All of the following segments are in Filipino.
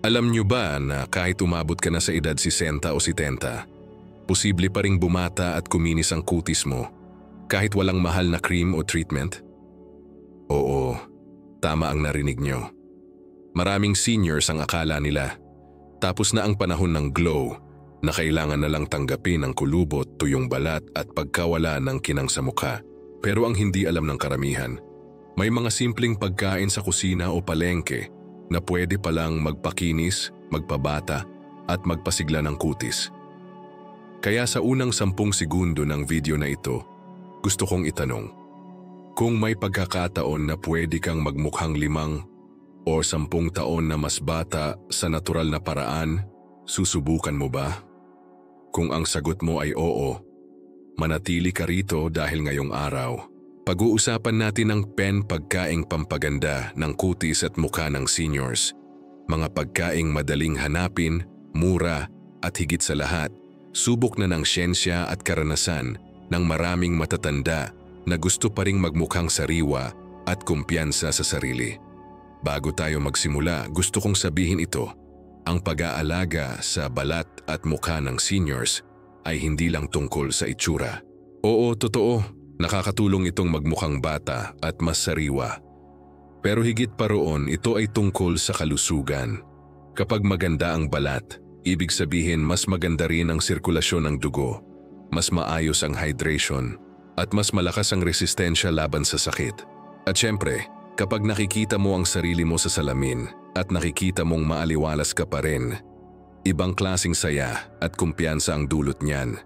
Alam nyo ba na kahit umabot ka na sa edad 60 o 70, posible pa ring bumata at kuminis ang kutis mo kahit walang mahal na cream o treatment? Oo, tama ang narinig nyo. Maraming seniors ang akala nila tapos na ang panahon ng glow na kailangan na lang tanggapin ang kulubot, tuyong balat at pagkawala ng kinang sa mukha. Pero ang hindi alam ng karamihan, may mga simpleng pagkain sa kusina o palengke na pwede palang magpakinis, magpabata at magpasigla ng kutis. Kaya sa unang 10 segundo ng video na ito, gusto kong itanong, kung may pagkakataon na pwede kang magmukhang 5 o 10 taon na mas bata sa natural na paraan, susubukan mo ba? Kung ang sagot mo ay oo, manatili ka rito dahil ngayong araw, pag-uusapan natin ang pagkaing pampaganda ng kutis at mukha ng seniors. Mga pagkaing madaling hanapin, mura at higit sa lahat, subok na ng siyensya at karanasan ng maraming matatanda na gusto pa ring magmukhang sariwa at kumpiyansa sa sarili. Bago tayo magsimula, gusto kong sabihin ito. Ang pag-aalaga sa balat at mukha ng seniors ay hindi lang tungkol sa itsura. Oo, totoo, nakakatulong itong magmukhang bata at mas sariwa. Pero higit pa roon, ito ay tungkol sa kalusugan. Kapag maganda ang balat, ibig sabihin mas maganda rin ang sirkulasyon ng dugo, mas maayos ang hydration, at mas malakas ang resistensya laban sa sakit. At syempre, kapag nakikita mo ang sarili mo sa salamin at nakikita mong maaliwalas ka pa rin, ibang klaseng saya at kumpiyansa ang dulot niyan.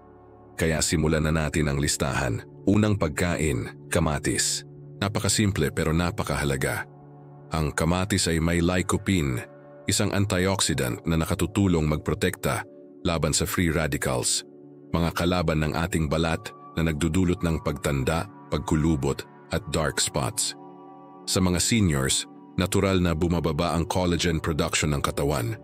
Kaya simulan na natin ang listahan. Unang pagkain, kamatis. Napakasimple pero napakahalaga. Ang kamatis ay may lycopene, isang antioxidant na nakatutulong magprotekta laban sa free radicals, mga kalaban ng ating balat na nagdudulot ng pagtanda, pagkulubot at dark spots. Sa mga seniors, natural na bumababa ang collagen production ng katawan,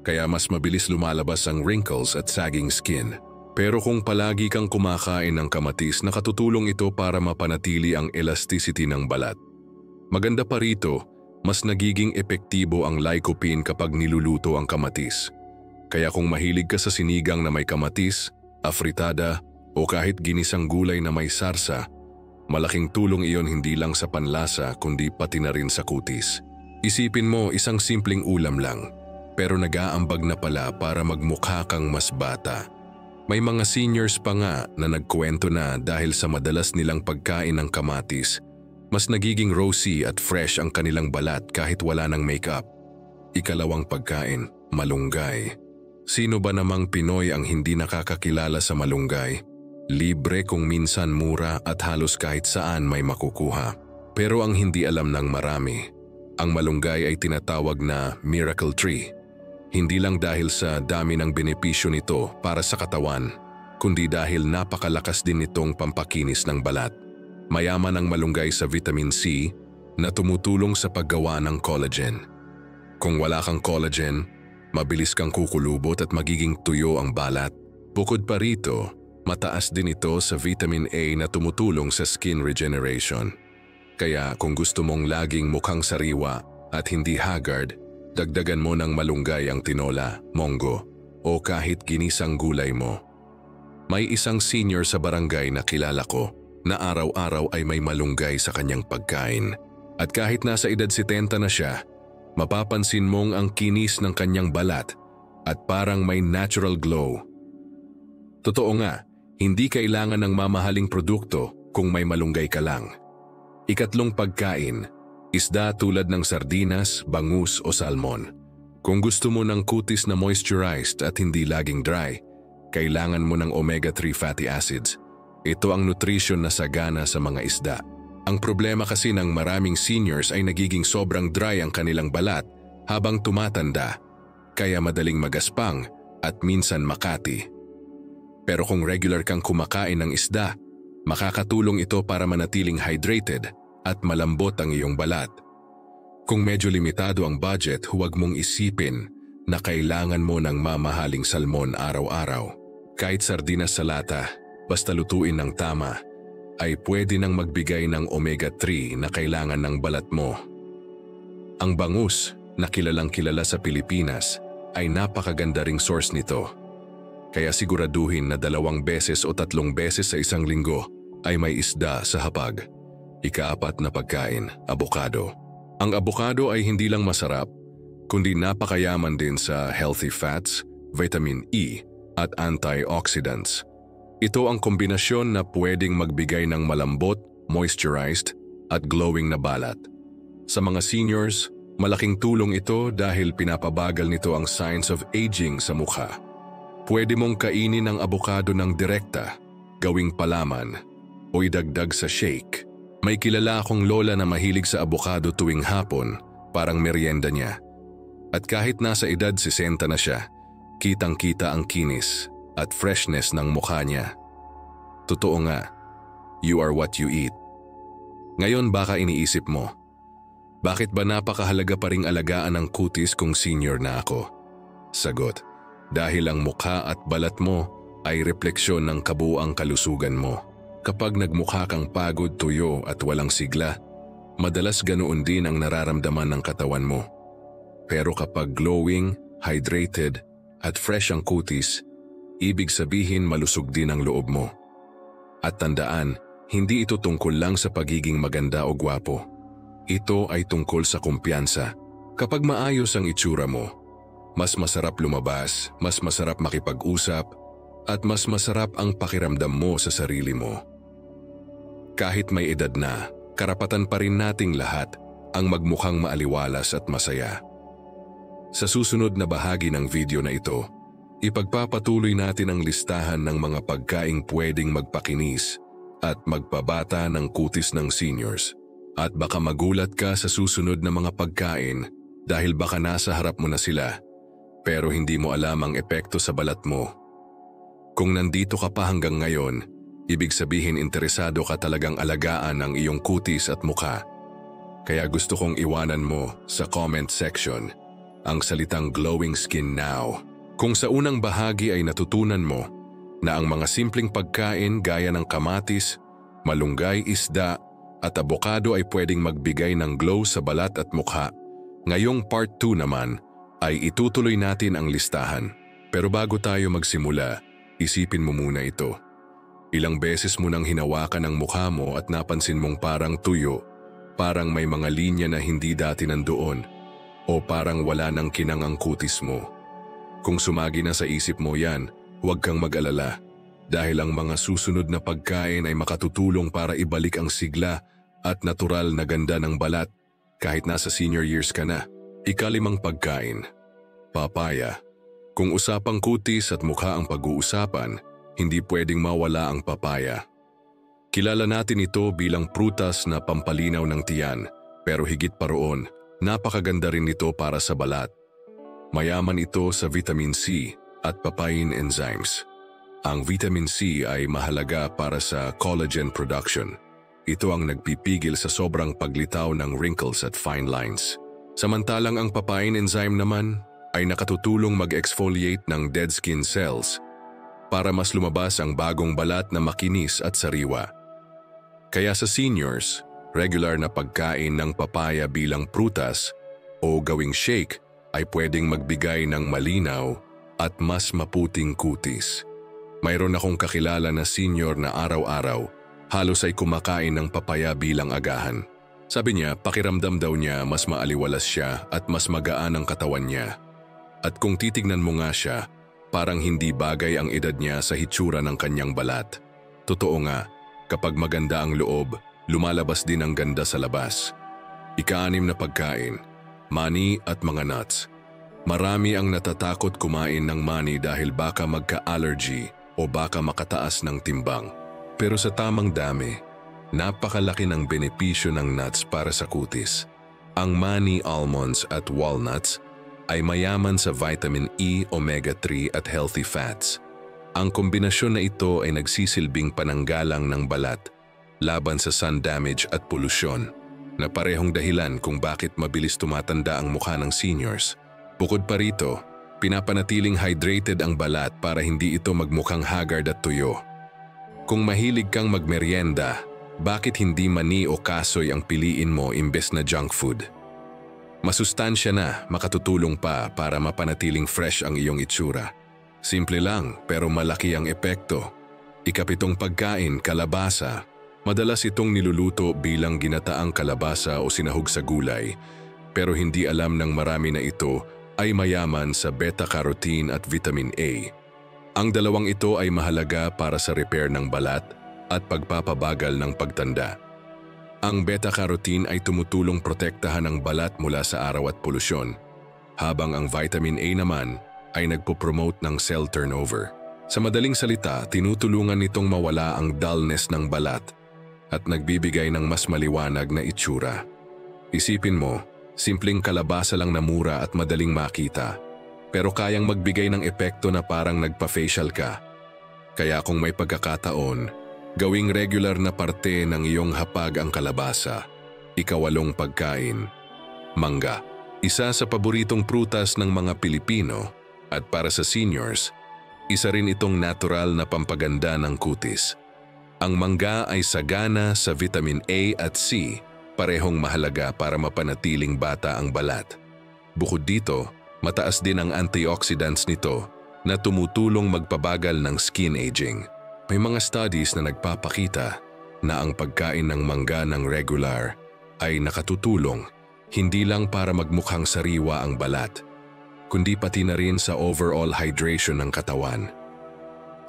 kaya mas mabilis lumalabas ang wrinkles at sagging skin. Pero kung palagi kang kumakain ng kamatis, nakatutulong ito para mapanatili ang elasticity ng balat. Maganda pa rito, mas nagiging epektibo ang lycopene kapag niluluto ang kamatis. Kaya kung mahilig ka sa sinigang na may kamatis, afritada o kahit ginisang gulay na may sarsa, malaking tulong iyon hindi lang sa panlasa kundi pati na rin sa kutis. Isipin mo, isang simpleng ulam lang, pero nag-aambag na pala para magmukha kang mas bata. May mga seniors pa nga na nagkwento na dahil sa madalas nilang pagkain ng kamatis, mas nagiging rosy at fresh ang kanilang balat kahit wala ng makeup. Ikalawang pagkain, malunggay. Sino ba namang Pinoy ang hindi nakakakilala sa malunggay? Libre kung minsan mura at halos kahit saan may makukuha. Pero ang hindi alam ng marami, ang malunggay ay tinatawag na miracle tree. Hindi lang dahil sa dami ng benepisyo nito para sa katawan, kundi dahil napakalakas din nitong pampakinis ng balat. Mayaman ang malunggay sa vitamin C na tumutulong sa paggawa ng collagen. Kung wala kang collagen, mabilis kang kukulubot at magiging tuyo ang balat. Bukod pa rito, mataas din ito sa vitamin A na tumutulong sa skin regeneration. Kaya kung gusto mong laging mukhang sariwa at hindi haggard, dagdagan mo ng malunggay ang tinola, monggo, o kahit ginisang gulay mo. May isang senior sa barangay na kilala ko na araw-araw ay may malunggay sa kanyang pagkain. At kahit nasa edad 70 na siya, mapapansin mong ang kinis ng kanyang balat at parang may natural glow. Totoo nga, hindi kailangan ng mamahaling produkto kung may malunggay ka lang. Ikatlong pagkain, isda tulad ng sardinas, bangus o salmon. Kung gusto mo ng kutis na moisturized at hindi laging dry, kailangan mo ng omega-3 fatty acids. Ito ang nutrition na sagana sa mga isda. Ang problema kasi ng maraming seniors ay nagiging sobrang dry ang kanilang balat habang tumatanda, kaya madaling magaspang at minsan makati. Pero kung regular kang kumakain ng isda, makakatulong ito para manatiling hydrated at malambot ang iyong balat. Kung medyo limitado ang budget, huwag mong isipin na kailangan mo ng mamahaling salmon araw-araw. Kahit sardinas sa lata, basta lutuin ng tama, ay pwede nang magbigay ng omega-3 na kailangan ng balat mo. Ang bangus, na kilalang kilala sa Pilipinas ay napakaganda ring source nito. Kaya siguraduhin na 2 beses o 3 beses sa isang linggo ay may isda sa hapag. Ika-4 na pagkain, abokado. Ang abokado ay hindi lang masarap, kundi napakayaman din sa healthy fats, vitamin E at antioxidants. Ito ang kombinasyon na pwedeng magbigay ng malambot, moisturized at glowing na balat. Sa mga seniors, malaking tulong ito dahil pinapabagal nito ang signs of aging sa mukha. Pwede mong kainin ang abokado ng direkta, gawing palaman, o idagdag sa shake. May kilala akong lola na mahilig sa abokado tuwing hapon, parang merienda niya. At kahit nasa edad 60 na siya, kitang-kita ang kinis at freshness ng mukha niya. Totoo nga, you are what you eat. Ngayon baka iniisip mo, bakit ba napakahalaga pa ring alagaan ang kutis kung senior na ako? Sagot, dahil ang mukha at balat mo ay refleksyon ng kabuuang kalusugan mo. Kapag nagmukha kang pagod, tuyo at walang sigla, madalas ganoon din ang nararamdaman ng katawan mo. Pero kapag glowing, hydrated at fresh ang kutis, ibig sabihin malusog din ang loob mo. At tandaan, hindi ito tungkol lang sa pagiging maganda o gwapo. Ito ay tungkol sa kumpiyansa. Kapag maayos ang itsura mo, mas masarap lumabas, mas masarap makipag-usap, at mas masarap ang pakiramdam mo sa sarili mo. Kahit may edad na, karapatan pa rin nating lahat ang magmukhang maaliwalas at masaya. Sa susunod na bahagi ng video na ito, ipagpapatuloy natin ang listahan ng mga pagkaing pwedeng magpakinis at magpabata ng kutis ng seniors. At baka magulat ka sa susunod na mga pagkain dahil baka nasa harap mo na sila, pero hindi mo alam ang epekto sa balat mo. Kung nandito ka pa hanggang ngayon, ibig sabihin interesado ka talagang alagaan ang iyong kutis at mukha. Kaya gusto kong iwanan mo sa comment section ang salitang glowing skin now. Kung sa unang bahagi ay natutunan mo na ang mga simpleng pagkain gaya ng kamatis, malunggay, isda at abokado ay pwedeng magbigay ng glow sa balat at mukha, ngayong part 2 naman ay itutuloy natin ang listahan. Pero bago tayo magsimula, isipin mo muna ito. Ilang beses mo nang hinawakan ang mukha mo at napansin mong parang tuyo, parang may mga linya na hindi dati nandoon, o parang wala nang kinang ang kutis mo. Kung sumagi na sa isip mo yan, huwag kang mag-alala. Dahil ang mga susunod na pagkain ay makatutulong para ibalik ang sigla at natural na ganda ng balat kahit nasa senior years ka na. Ika-5 pagkain. Papaya. Kung usapang kutis at mukha ang pag-uusapan, hindi pwedeng mawala ang papaya. Kilala natin ito bilang prutas na pampalinaw ng tiyan, pero higit pa roon, napakaganda rin nito para sa balat. Mayaman ito sa vitamin C at papain enzymes. Ang vitamin C ay mahalaga para sa collagen production. Ito ang nagpipigil sa sobrang paglitaw ng wrinkles at fine lines. Samantalang ang papain enzyme naman ay nakatutulong mag-exfoliate ng dead skin cells para mas lumabas ang bagong balat na makinis at sariwa. Kaya sa seniors, regular na pagkain ng papaya bilang prutas o gawing shake ay pwedeng magbigay ng malinaw at mas maputing kutis. Mayroon akong kakilala na senior na araw-araw, halos ay kumakain ng papaya bilang agahan. Sabi niya, pakiramdam daw niya mas maaliwalas siya at mas magaan ang katawan niya. At kung titignan mo nga siya, parang hindi bagay ang edad niya sa hitsura ng kanyang balat. Totoo nga, kapag maganda ang loob, lumalabas din ang ganda sa labas. Ika-6 na pagkain, mani at mga nuts. Marami ang natatakot kumain ng mani dahil baka magka-allergy o baka makataas ng timbang. Pero sa tamang dami, napakalaki ng benepisyo ng nuts para sa kutis. Ang mani, almonds at walnuts ay mayaman sa vitamin E, omega-3 at healthy fats. Ang kombinasyon na ito ay nagsisilbing pananggalang ng balat laban sa sun damage at polusyon, na parehong dahilan kung bakit mabilis tumatanda ang mukha ng seniors. Bukod pa rito, pinapanatiling hydrated ang balat para hindi ito magmukhang haggard at tuyo. Kung mahilig kang magmeryenda, bakit hindi mani o kasoy ang piliin mo imbes na junk food? Masustansya na, makatutulong pa para mapanatiling fresh ang iyong itsura. Simple lang pero malaki ang epekto. Ikapitong pagkain, kalabasa. Madalas itong niluluto bilang ginataang kalabasa o sinahog sa gulay, pero hindi alam ng marami na ito ay mayaman sa beta-carotene at vitamin A. Ang dalawang ito ay mahalaga para sa repair ng balat at pagpapabagal ng pagtanda. Ang beta-carotene ay tumutulong protektahan ang balat mula sa araw at polusyon, habang ang vitamin A naman ay nagpo-promote ng cell turnover. Sa madaling salita, tinutulungan nitong mawala ang dullness ng balat at nagbibigay ng mas maliwanag na itsura. Isipin mo, simpleng kalabasa lang na mura at madaling makita, pero kayang magbigay ng epekto na parang nagpa-facial ka. Kaya kung may pagkakataon, gawing regular na parte ng iyong hapag ang kalabasa. Ikawalong pagkain, mangga. Isa sa paboritong prutas ng mga Pilipino at para sa seniors, isa rin itong natural na pampaganda ng kutis. Ang mangga ay sagana sa vitamin A at C, parehong mahalaga para mapanatiling bata ang balat. Bukod dito, mataas din ang antioxidants nito na tumutulong magpabagal ng skin aging. May mga studies na nagpapakita na ang pagkain ng mangga ng regular ay nakatutulong hindi lang para magmukhang sariwa ang balat, kundi pati na rin sa overall hydration ng katawan.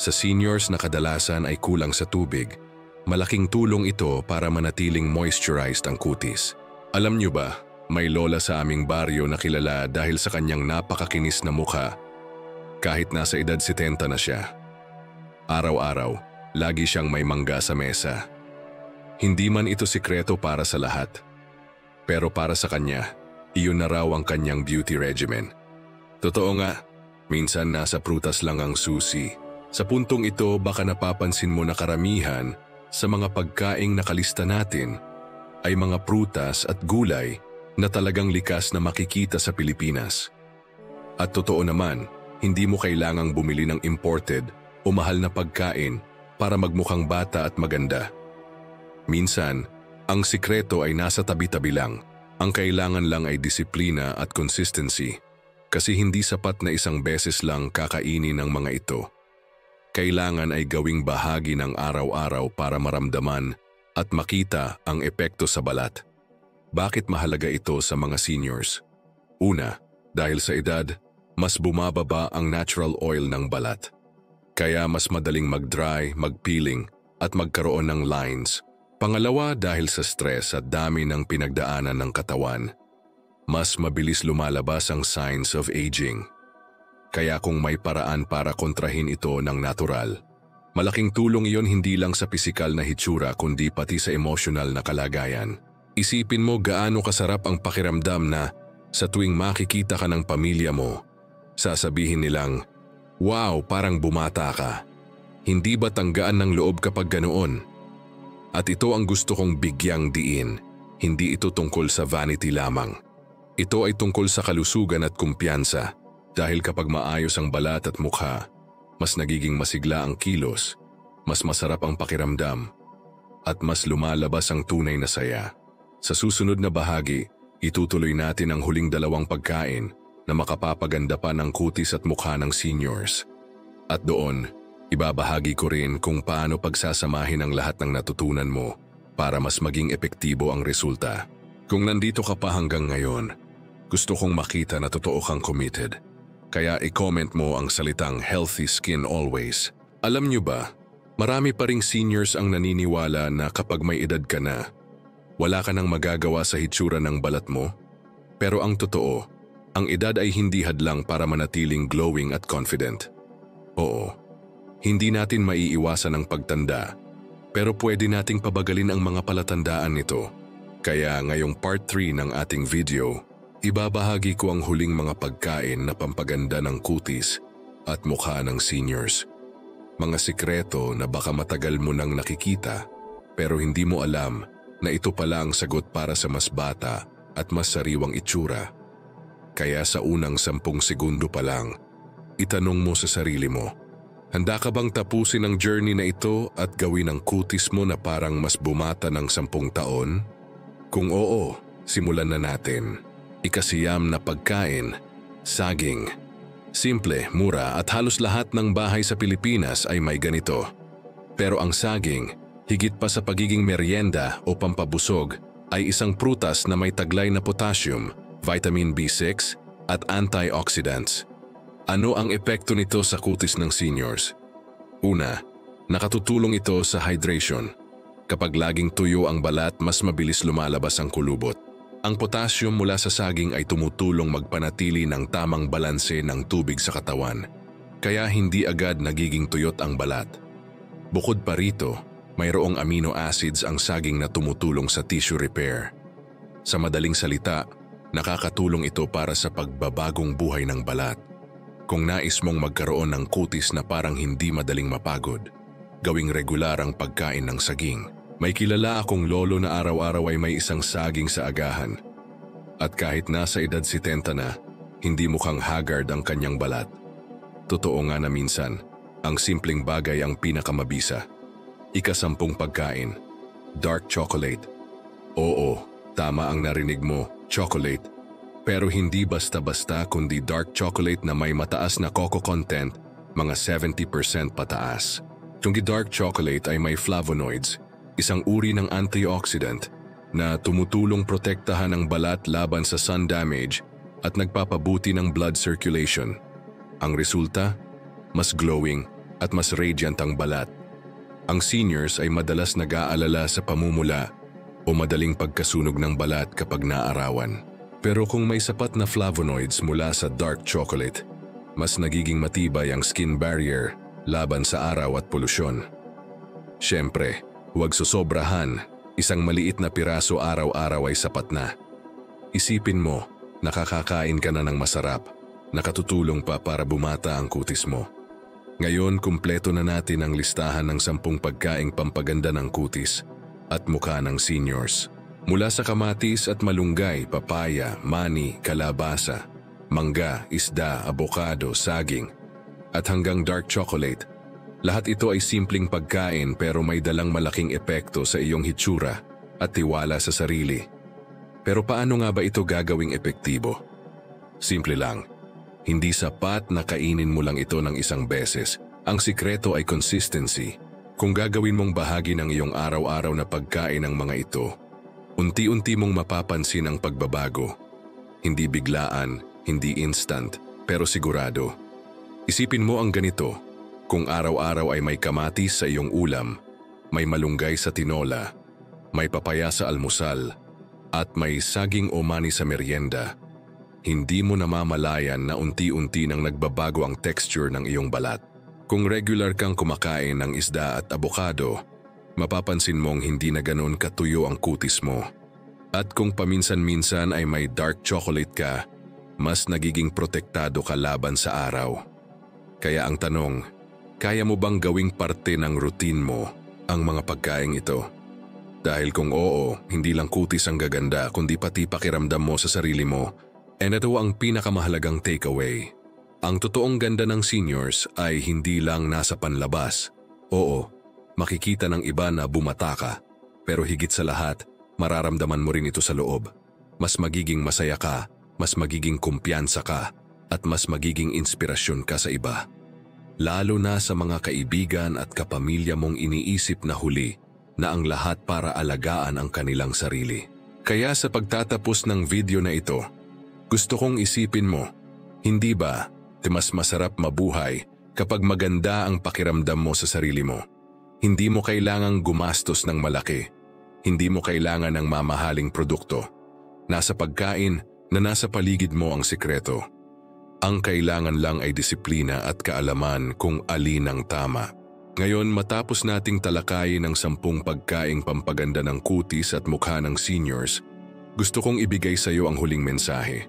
Sa seniors na kadalasan ay kulang sa tubig, malaking tulong ito para manatiling moisturized ang kutis. Alam niyo ba, may lola sa aming baryo na kilala dahil sa kanyang napakakinis na mukha, kahit nasa edad 70 na siya. Araw-araw, lagi siyang may mangga sa mesa. Hindi man ito sikreto para sa lahat, pero para sa kanya, iyon na raw ang kanyang beauty regimen. Totoo nga, minsan nasa prutas lang ang susi. Sa puntong ito, baka napapansin mo na karamihan sa mga pagkaing nakalista natin ay mga prutas at gulay na talagang likas na makikita sa Pilipinas. At totoo naman, hindi mo kailangang bumili ng imported o mahal na pagkain para magmukhang bata at maganda. Minsan, ang sikreto ay nasa tabi-tabi lang. Ang kailangan lang ay disiplina at consistency. Kasi hindi sapat na isang beses lang kakainin ng mga ito. Kailangan ay gawing bahagi ng araw-araw para maramdaman at makita ang epekto sa balat. Bakit mahalaga ito sa mga seniors? Una, dahil sa edad, mas bumababa ang natural oil ng balat. Kaya mas madaling mag-dry, mag-peeling at magkaroon ng lines. Pangalawa, dahil sa stress at dami ng pinagdaanan ng katawan, mas mabilis lumalabas ang signs of aging. Kaya kung may paraan para kontrahin ito ng natural, malaking tulong iyon hindi lang sa pisikal na hitsura kundi pati sa emosyonal na kalagayan. Isipin mo gaano kasarap ang pakiramdam na sa tuwing makikita ka ng pamilya mo, sasabihin nilang, "Wow, parang bumata ka." Hindi ba tanggaan ng loob kapag ganoon? At ito ang gusto kong bigyang diin, hindi ito tungkol sa vanity lamang. Ito ay tungkol sa kalusugan at kumpiyansa. Dahil kapag maayos ang balat at mukha, mas nagiging masigla ang kilos, mas masarap ang pakiramdam, at mas lumalabas ang tunay na saya. Sa susunod na bahagi, itutuloy natin ang huling dalawang pagkain na makapapaganda pa ng kutis at mukha ng seniors. At doon, ibabahagi ko rin kung paano pagsasamahin ang lahat ng natutunan mo para mas maging epektibo ang resulta. Kung nandito ka pa hanggang ngayon, gusto kong makita na totoo kang committed. Kaya i-comment mo ang salitang healthy skin always. Alam nyo ba, marami pa ring seniors ang naniniwala na kapag may edad ka na, wala ka nang magagawa sa hitsura ng balat mo. Pero ang totoo, ang edad ay hindi hadlang para manatiling glowing at confident. Oo, hindi natin maiiwasan ang pagtanda, pero pwede nating pabagalin ang mga palatandaan nito. Kaya ngayong part 3 ng ating video, ibabahagi ko ang huling mga pagkain na pampaganda ng kutis at mukha ng seniors. Mga sikreto na baka matagal mo nang nakikita pero hindi mo alam na ito pala ang sagot para sa mas bata at mas sariwang itsura. Kaya sa unang 10 segundo pa lang, itanong mo sa sarili mo, handa ka bang tapusin ang journey na ito at gawin ang kutis mo na parang mas bumata ng 10 taon? Kung oo, simulan na natin. Ikasiyam na pagkain, saging. Simple, mura at halos lahat ng bahay sa Pilipinas ay may ganito. Pero ang saging, higit pa sa pagiging merienda o pampabusog, ay isang prutas na may taglay na potassium, vitamin B6 at antioxidants. Ano ang epekto nito sa kutis ng seniors? Una, nakatutulong ito sa hydration. Kapag laging tuyo ang balat, mas mabilis lumalabas ang kulubot. Ang potassium mula sa saging ay tumutulong magpanatili ng tamang balanse ng tubig sa katawan, kaya hindi agad nagiging tuyot ang balat. Bukod pa rito, mayroong amino acids ang saging na tumutulong sa tissue repair. Sa madaling salita, nakakatulong ito para sa pagbabagong buhay ng balat. Kung nais mong magkaroon ng kutis na parang hindi madaling mapagod, gawing regular ang pagkain ng saging. May kilala akong lolo na araw-araw ay may isang saging sa agahan. At kahit nasa edad 70 na, hindi mukhang haggard ang kanyang balat. Totoo nga na minsan, ang simpleng bagay ang pinakamabisa. Ika-10 pagkain, dark chocolate. Oo, tama ang narinig mo, chocolate. Pero hindi basta-basta kundi dark chocolate na may mataas na cocoa content, mga 70% pataas. Yung dark chocolate ay may flavonoids, isang uri ng antioxidant na tumutulong protektahan ang balat laban sa sun damage at nagpapabuti ng blood circulation. Ang resulta, mas glowing at mas radiant ang balat. Ang seniors ay madalas nag-aalala sa pamumula o madaling pagkasunog ng balat kapag naarawan. Pero kung may sapat na flavonoids mula sa dark chocolate, mas nagiging matibay ang skin barrier laban sa araw at polusyon. Siyempre, huwag susobrahan, isang maliit na piraso araw-araw ay sapat na. Isipin mo, nakakakain ka na ng masarap, nakatutulong pa para bumata ang kutis mo. Ngayon, kumpleto na natin ang listahan ng 10 pagkaing pampaganda ng kutis at mukha ng seniors. Mula sa kamatis at malunggay, papaya, mani, kalabasa, mangga, isda, abokado, saging, at hanggang dark chocolate. Lahat ito ay simpleng pagkain pero may dalang malaking epekto sa iyong hitsura at tiwala sa sarili. Pero paano nga ba ito gagawing epektibo? Simple lang. Hindi sapat na kainin mo lang ito ng isang beses. Ang sikreto ay consistency. Kung gagawin mong bahagi ng iyong araw-araw na pagkain ang mga ito, unti-unti mong mapapansin ang pagbabago. Hindi biglaan, hindi instant, pero sigurado. Isipin mo ang ganito. Kung araw-araw ay may kamatis sa iyong ulam, may malunggay sa tinola, may papaya sa almusal, at may saging o mani sa merienda, hindi mo namamalayan na unti-unti nang nagbabago ang texture ng iyong balat. Kung regular kang kumakain ng isda at abokado, mapapansin mong hindi na ganoon katuyo ang kutis mo. At kung paminsan-minsan ay may dark chocolate ka, mas nagiging protektado ka laban sa araw. Kaya ang tanong, kaya mo bang gawing parte ng routine mo ang mga pagkain ito? Dahil kung oo, hindi lang kutis ang gaganda kundi pati pakiramdam mo sa sarili mo. And ito ang pinakamahalagang takeaway. Ang totoong ganda ng seniors ay hindi lang nasa panlabas. Oo, makikita ng iba na bumata ka. Pero higit sa lahat, mararamdaman mo rin ito sa loob. Mas magiging masaya ka, mas magiging kumpiyansa ka, at mas magiging inspirasyon ka sa iba. Lalo na sa mga kaibigan at kapamilya mong iniisip na huli na ang lahat para alagaan ang kanilang sarili. Kaya sa pagtatapos ng video na ito, gusto kong isipin mo, hindi ba mas masarap mabuhay kapag maganda ang pakiramdam mo sa sarili mo? Hindi mo kailangang gumastos ng malaki. Hindi mo kailangan ng mamahaling produkto. Nasa pagkain na nasa paligid mo ang sikreto. Ang kailangan lang ay disiplina at kaalaman kung alin ang tama. Ngayon, matapos nating talakayin ang 10 pagkaing pampaganda ng kutis at mukha ng seniors, gusto kong ibigay sa iyo ang huling mensahe.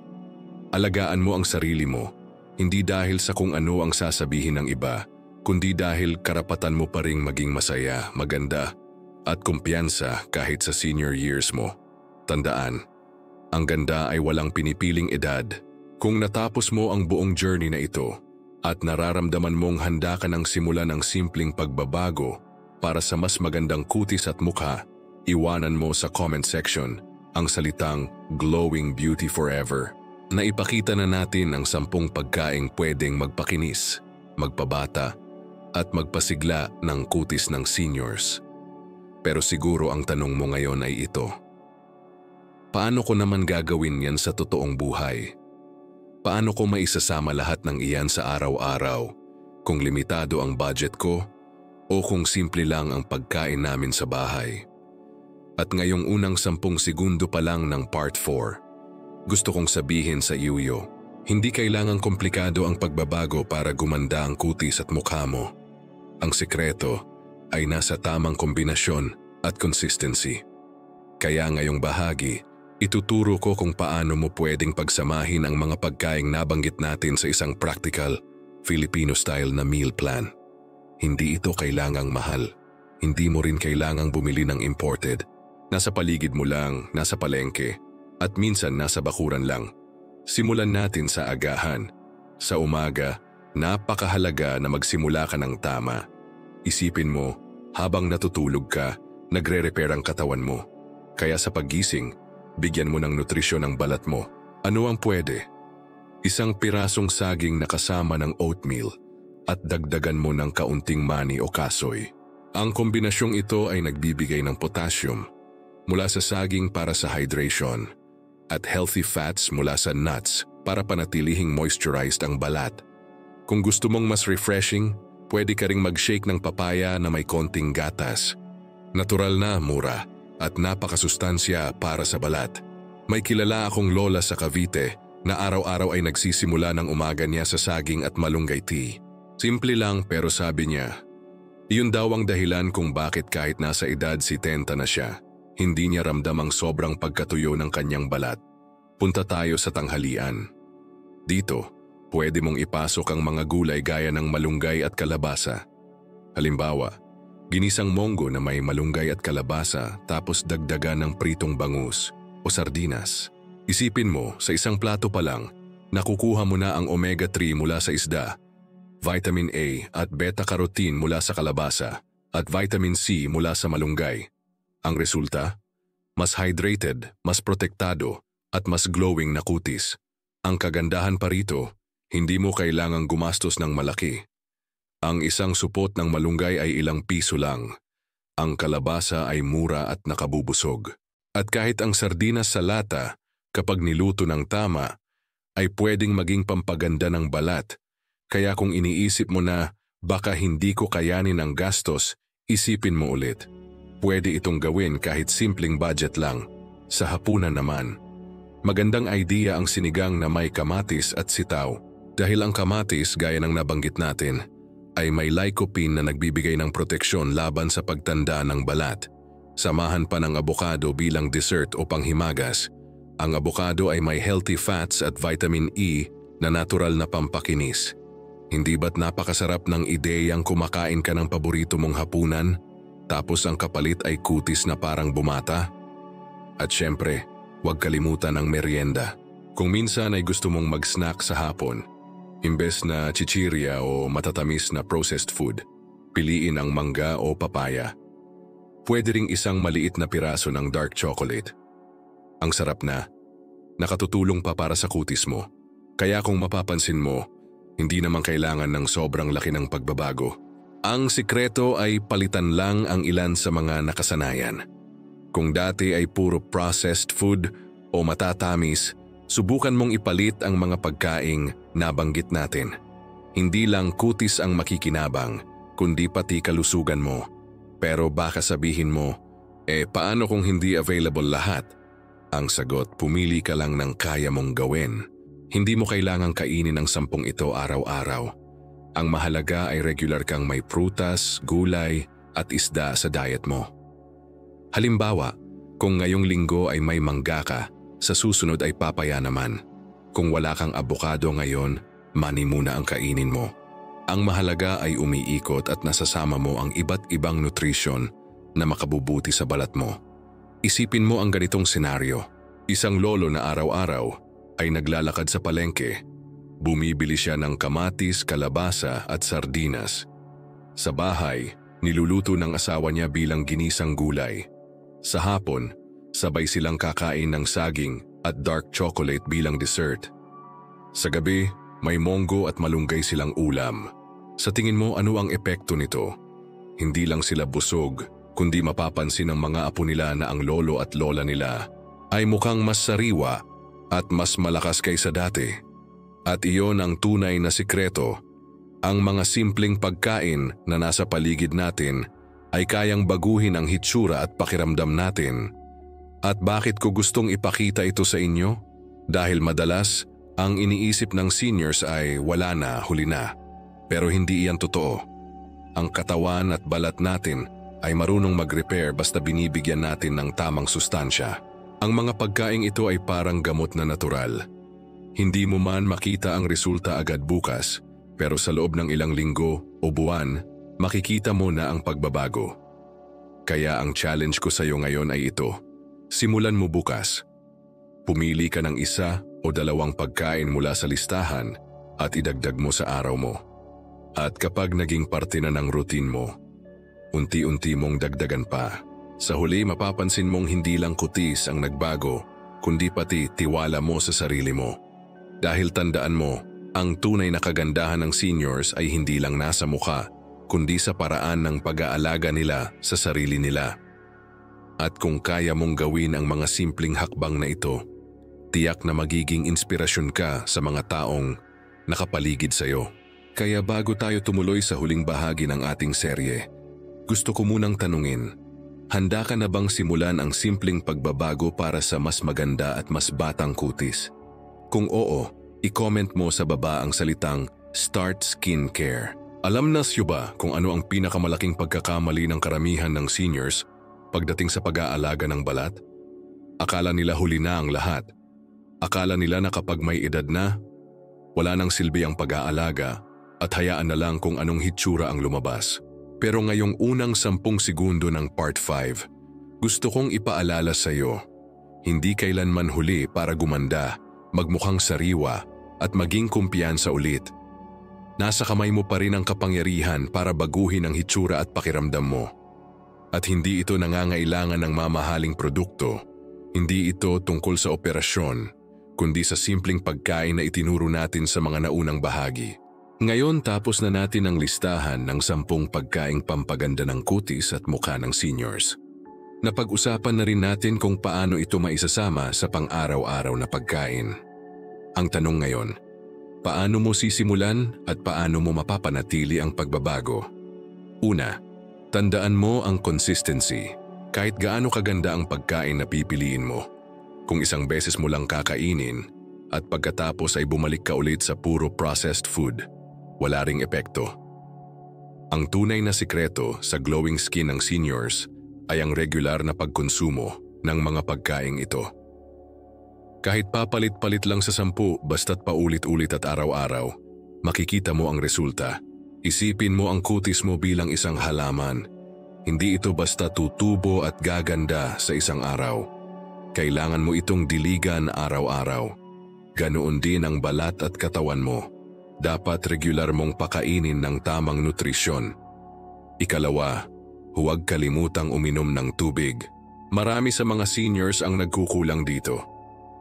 Alagaan mo ang sarili mo, hindi dahil sa kung ano ang sasabihin ng iba, kundi dahil karapatan mo pa ring maging masaya, maganda, at kumpiyansa kahit sa senior years mo. Tandaan, ang ganda ay walang pinipiling edad. Kung natapos mo ang buong journey na ito at nararamdaman mong handa ka ng simula ng simpleng pagbabago para sa mas magandang kutis at mukha, iwanan mo sa comment section ang salitang glowing beauty forever. Naipakita na natin ang 10 pagkaing pwedeng magpakinis, magpabata, at magpasigla ng kutis ng seniors. Pero siguro ang tanong mo ngayon ay ito. Paano ko naman gagawin yan sa totoong buhay? Paano ko maisasama lahat ng iyan sa araw-araw kung limitado ang budget ko o kung simple lang ang pagkain namin sa bahay? At ngayong unang 10 segundo pa lang ng part 4, gusto kong sabihin sa iyo, hindi kailangang komplikado ang pagbabago para gumanda ang kutis at mukha mo. Ang sikreto ay nasa tamang kombinasyon at consistency. Kaya ngayong bahagi, ituturo ko kung paano mo pwedeng pagsamahin ang mga pagkaing nabanggit natin sa isang practical, Filipino-style na meal plan. Hindi ito kailangang mahal. Hindi mo rin kailangang bumili ng imported. Nasa paligid mo lang, nasa palengke, at minsan nasa bakuran lang. Simulan natin sa agahan. Sa umaga, napakahalaga na magsimula ka ng tama. Isipin mo, habang natutulog ka, nagre-repair ang katawan mo. Kaya sa paggising, bigyan mo ng nutrisyon ang balat mo. Ano ang pwede? Isang pirasong saging na kasama ng oatmeal at dagdagan mo ng kaunting mani o kasoy. Ang kombinasyong ito ay nagbibigay ng potassium mula sa saging para sa hydration at healthy fats mula sa nuts para panatilihing moisturized ang balat. Kung gusto mong mas refreshing, pwede ka ring mag-shake ng papaya na may konting gatas. Natural na, mura, at napakasustansya para sa balat. May kilala akong lola sa Cavite na araw-araw ay nagsisimula ng umaga niya sa saging at malunggay tea. Simple lang pero sabi niya, iyon daw ang dahilan kung bakit kahit nasa edad 70 na siya, hindi niya ramdam ang sobrang pagkatuyo ng kanyang balat. Punta tayo sa tanghalian. Dito, pwede mong ipasok ang mga gulay gaya ng malunggay at kalabasa. Halimbawa, ginisang monggo na may malunggay at kalabasa tapos dagdagan ng pritong bangus o sardinas. Isipin mo, sa isang plato pa lang, nakukuha mo na ang omega-3 mula sa isda, vitamin A at beta-carotene mula sa kalabasa, at vitamin C mula sa malunggay. Ang resulta? Mas hydrated, mas protektado, at mas glowing na kutis. Ang kagandahan pa rito, hindi mo kailangang gumastos ng malaki. Ang isang supot ng malunggay ay ilang piso lang. Ang kalabasa ay mura at nakabubusog. At kahit ang sardinas sa lata, kapag niluto ng tama, ay pwedeng maging pampaganda ng balat. Kaya kung iniisip mo na baka hindi ko kayanin ang gastos, isipin mo ulit. Pwede itong gawin kahit simpleng budget lang. Sa hapunan naman, magandang idea ang sinigang na may kamatis at sitaw. Dahil ang kamatis, gaya ng nabanggit natin, ay may lycopene na nagbibigay ng proteksyon laban sa pagtanda ng balat. Samahan pa ng abokado bilang dessert o panghimagas. Ang abokado ay may healthy fats at vitamin E na natural na pampakinis. Hindi ba't napakasarap ng ideyang kumakain ka ng paborito mong hapunan, tapos ang kapalit ay kutis na parang bumata? At syempre, huwag kalimutan ang merienda. Kung minsan ay gusto mong mag-snack sa hapon, imbes na chichirya o matatamis na processed food, piliin ang mangga o papaya. Pwede ring isang maliit na piraso ng dark chocolate. Ang sarap na, nakatutulong pa para sa kutis mo. Kaya kung mapapansin mo, hindi naman kailangan ng sobrang laki ng pagbabago. Ang sikreto ay palitan lang ang ilan sa mga nakasanayan. Kung dati ay puro processed food o matatamis, subukan mong ipalit ang mga pagkaing nabanggit natin. Hindi lang kutis ang makikinabang, kundi pati kalusugan mo. Pero baka sabihin mo, paano kung hindi available lahat? Ang sagot, pumili ka lang ng kaya mong gawin. Hindi mo kailangang kainin ang 10 ito araw-araw. Ang mahalaga ay regular kang may prutas, gulay at isda sa diet mo. Halimbawa, kung ngayong linggo ay may mangga ka, sa susunod ay papaya naman. Kung wala kang abokado ngayon, mani muna ang kainin mo. Ang mahalaga ay umiikot at nasasama mo ang iba't ibang nutrisyon na makabubuti sa balat mo. Isipin mo ang ganitong senaryo. Isang lolo na araw-araw ay naglalakad sa palengke. Bumibili siya ng kamatis, kalabasa at sardinas. Sa bahay, niluluto ng asawa niya bilang ginisang gulay. Sa hapon, Sabay silang kakain ng saging at dark chocolate bilang dessert. Sa gabi, may monggo at malunggay silang ulam. Sa tingin mo ano ang epekto nito? Hindi lang sila busog, kundi mapapansin ng mga apo nila na ang lolo at lola nila ay mukhang mas sariwa at mas malakas kaysa dati. At iyon ang tunay na sikreto. Ang mga simpleng pagkain na nasa paligid natin ay kayang baguhin ang hitsura at pakiramdam natin. At bakit ko gustong ipakita ito sa inyo? Dahil madalas, ang iniisip ng seniors ay wala na, huli na. Pero hindi iyan totoo. Ang katawan at balat natin ay marunong mag-repair basta binibigyan natin ng tamang sustansya. Ang mga pagkaing ito ay parang gamot na natural. Hindi mo man makita ang resulta agad bukas, pero sa loob ng ilang linggo o buwan, makikita mo na ang pagbabago. Kaya ang challenge ko sa iyo ngayon ay ito. Simulan mo bukas. Pumili ka ng 1 o 2 pagkain mula sa listahan at idagdag mo sa araw mo. At kapag naging parte na ng routine mo, unti-unti mong dagdagan pa. Sa huli mapapansin mong hindi lang kutis ang nagbago, kundi pati tiwala mo sa sarili mo. Dahil tandaan mo, ang tunay na kagandahan ng seniors ay hindi lang nasa mukha, kundi sa paraan ng pag-aalaga nila sa sarili nila. At kung kaya mong gawin ang mga simpleng hakbang na ito, tiyak na magiging inspirasyon ka sa mga taong nakapaligid sa iyo. Kaya bago tayo tumuloy sa huling bahagi ng ating serye, gusto ko munang tanungin, handa ka na bang simulan ang simpleng pagbabago para sa mas maganda at mas batang kutis? Kung oo, i-comment mo sa baba ang salitang Start Skincare. Alam na siyo ba kung ano ang pinakamalaking pagkakamali ng karamihan ng seniors pagdating sa pag-aalaga ng balat? Akala nila huli na ang lahat. Akala nila na kapag may edad na, wala nang silbi ang pag-aalaga at hayaan na lang kung anong hitsura ang lumabas. Pero ngayong unang 10 segundo ng Part 5, gusto kong ipaalala sa iyo, hindi kailanman huli para gumanda, magmukhang sariwa at maging kumpiyansa ulit. Nasa kamay mo pa rin ang kapangyarihan para baguhin ang hitsura at pakiramdam mo. At hindi ito nangangailangan ng mamahaling produkto. Hindi ito tungkol sa operasyon, kundi sa simpleng pagkain na itinuro natin sa mga naunang bahagi. Ngayon tapos na natin ang listahan ng 10 pagkaing pampaganda ng kutis at mukha ng seniors. Napag-usapan na rin natin kung paano ito maisasama sa pang-araw-araw na pagkain. Ang tanong ngayon, paano mo sisimulan at paano mo mapapanatili ang pagbabago? Una, tandaan mo ang consistency. Kahit gaano kaganda ang pagkain na pipiliin mo, kung isang beses mo lang kakainin at pagkatapos ay bumalik ka ulit sa puro processed food, wala ring epekto. Ang tunay na sikreto sa glowing skin ng seniors ay ang regular na pagkonsumo ng mga pagkaing ito. Kahit papalit-palit lang sa 10 basta't paulit-ulit at araw-araw, makikita mo ang resulta. Isipin mo ang kutis mo bilang isang halaman. Hindi ito basta tutubo at gaganda sa isang araw. Kailangan mo itong diligan araw-araw. Ganoon din ang balat at katawan mo. Dapat regular mong pakainin ng tamang nutrisyon. Ikalawa, huwag kalimutang uminom ng tubig. Marami sa mga seniors ang nagkukulang dito.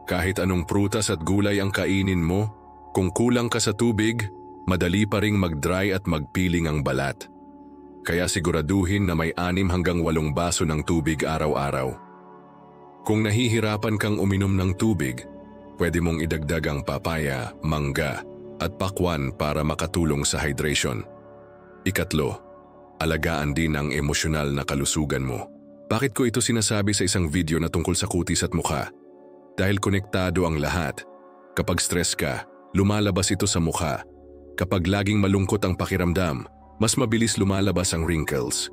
Kahit anong prutas at gulay ang kainin mo, kung kulang ka sa tubig, madali pa ring mag-dry at magpiling ang balat. Kaya siguraduhin na may 6 hanggang 8 baso ng tubig araw-araw. Kung nahihirapan kang uminom ng tubig, pwede mong idagdag ang papaya, mangga, at pakwan para makatulong sa hydration. Ikatlo, alagaan din ang emosyonal na kalusugan mo. Bakit ko ito sinasabi sa isang video na tungkol sa kutis at mukha? Dahil konektado ang lahat. Kapag stress ka, lumalabas ito sa mukha. Kapag laging malungkot ang pakiramdam, mas mabilis lumalabas ang wrinkles.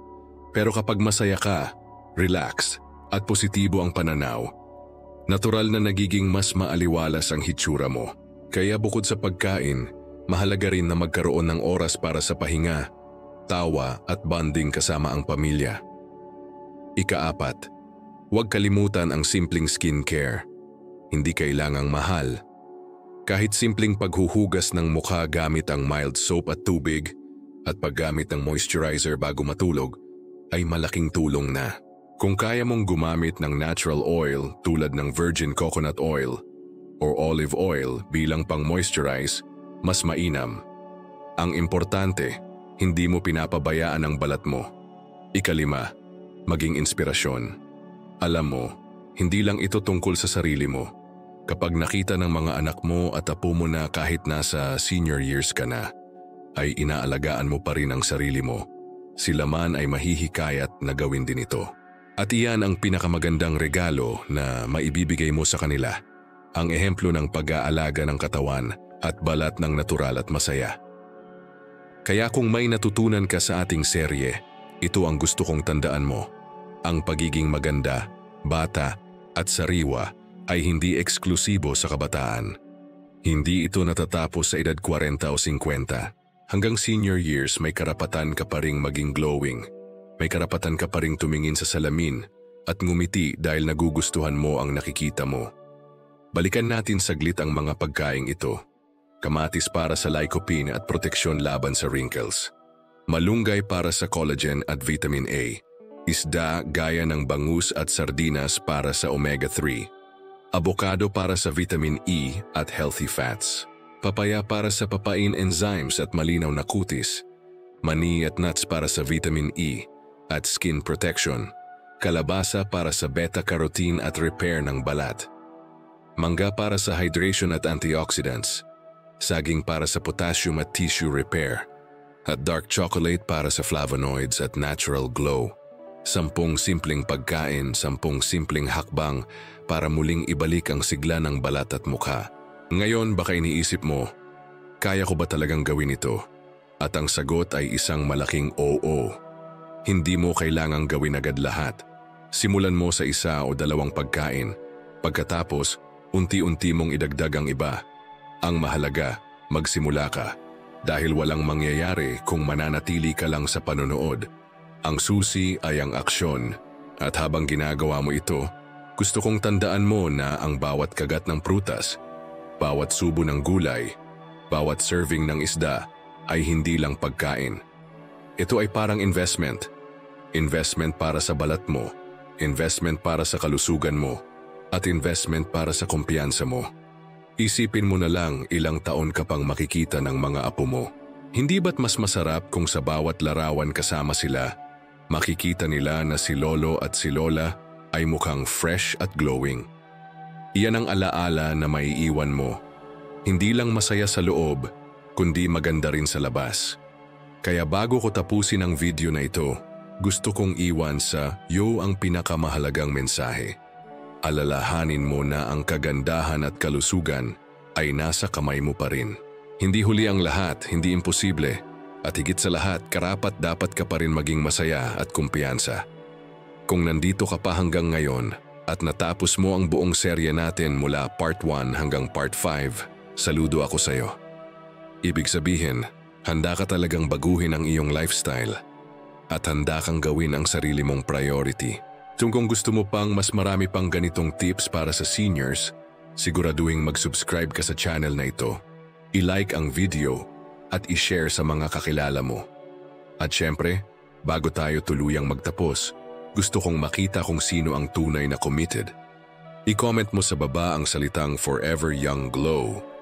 Pero kapag masaya ka, relax, at positibo ang pananaw, natural na nagiging mas maaliwalas ang hitsura mo. Kaya bukod sa pagkain, mahalaga rin na magkaroon ng oras para sa pahinga, tawa at bonding kasama ang pamilya. Ika-4, huwag kalimutan ang simpleng skincare. Hindi kailangang mahal. Kahit simpleng paghuhugas ng mukha gamit ang mild soap at tubig at paggamit ng moisturizer bago matulog ay malaking tulong na. Kung kaya mong gumamit ng natural oil tulad ng virgin coconut oil or olive oil bilang pang-moisturize, mas mainam. Ang importante, hindi mo pinapabayaan ang balat mo. 5, maging inspirasyon. Alam mo, hindi lang ito tungkol sa sarili mo. Kapag nakita ng mga anak mo at apo mo na kahit nasa senior years ka na, ay inaalagaan mo pa rin ang sarili mo. Sila man ay mahihikayat na gawin din ito. At iyan ang pinakamagandang regalo na maibibigay mo sa kanila. Ang ehemplo ng pag-aalaga ng katawan at balat ng natural at masaya. Kaya kung may natutunan ka sa ating serye, ito ang gusto kong tandaan mo. Ang pagiging maganda, bata at sariwa ay hindi eksklusibo sa kabataan. Hindi ito natatapos sa edad 40 o 50. Hanggang senior years may karapatan ka pa ring maging glowing. May karapatan ka pa ring tumingin sa salamin at ngumiti dahil nagugustuhan mo ang nakikita mo. Balikan natin saglit ang mga pagkaing ito. Kamatis para sa lycopene at proteksyon laban sa wrinkles. Malunggay para sa collagen at vitamin A. Isda gaya ng bangus at sardinas para sa omega-3. Avocado para sa vitamin E at healthy fats. Papaya para sa papain enzymes at malinaw na kutis. Mani at nuts para sa vitamin E at skin protection. Kalabasa para sa beta-carotene at repair ng balat. Mangga para sa hydration at antioxidants. Saging para sa potassium at tissue repair. At dark chocolate para sa flavonoids at natural glow. 10 simpleng pagkain, 10 simpleng hakbang para muling ibalik ang sigla ng balat at mukha. Ngayon baka iniisip mo, kaya ko ba talagang gawin ito? At ang sagot ay isang malaking oo. Hindi mo kailangang gawin agad lahat. Simulan mo sa 1 o 2 pagkain. Pagkatapos, unti-unti mong idagdag ang iba. Ang mahalaga, magsimula ka. Dahil walang mangyayari kung mananatili ka lang sa panonood. Ang susi ay ang aksyon. At habang ginagawa mo ito, gusto kong tandaan mo na ang bawat kagat ng prutas, bawat subo ng gulay, bawat serving ng isda ay hindi lang pagkain. Ito ay parang investment. Investment para sa balat mo, investment para sa kalusugan mo, at investment para sa kumpiyansa mo. Isipin mo na lang ilang taon ka pang makikita ng mga apo mo. Hindi ba't mas masarap kung sa bawat larawan kasama sila, makikita nila na si lolo at si lola ay mukhang fresh at glowing. Iyan ang alaala na maiiwan mo. Hindi lang masaya sa loob, kundi maganda rin sa labas. Kaya bago ko tapusin ang video na ito, gusto kong iwan sa iyo ang pinakamahalagang mensahe. Alalahanin mo na ang kagandahan at kalusugan ay nasa kamay mo pa rin. Hindi huli ang lahat, hindi imposible. At higit sa lahat, karapat-dapat ka pa rin maging masaya at kumpiyansa. Kung nandito ka pa hanggang ngayon at natapos mo ang buong serye natin mula part 1 hanggang part 5, saludo ako sa iyo. Ibig sabihin, handa ka talagang baguhin ang iyong lifestyle at handa kang gawin ang sarili mong priority. Kung gusto mo pang mas marami pang ganitong tips para sa seniors, siguraduhin mag-subscribe ka sa channel na ito, i-like ang video at i-share sa mga kakilala mo. At syempre, bago tayo tuluyang magtapos, gusto kong makita kung sino ang tunay na committed. I-comment mo sa baba ang salitang Forever Young Glow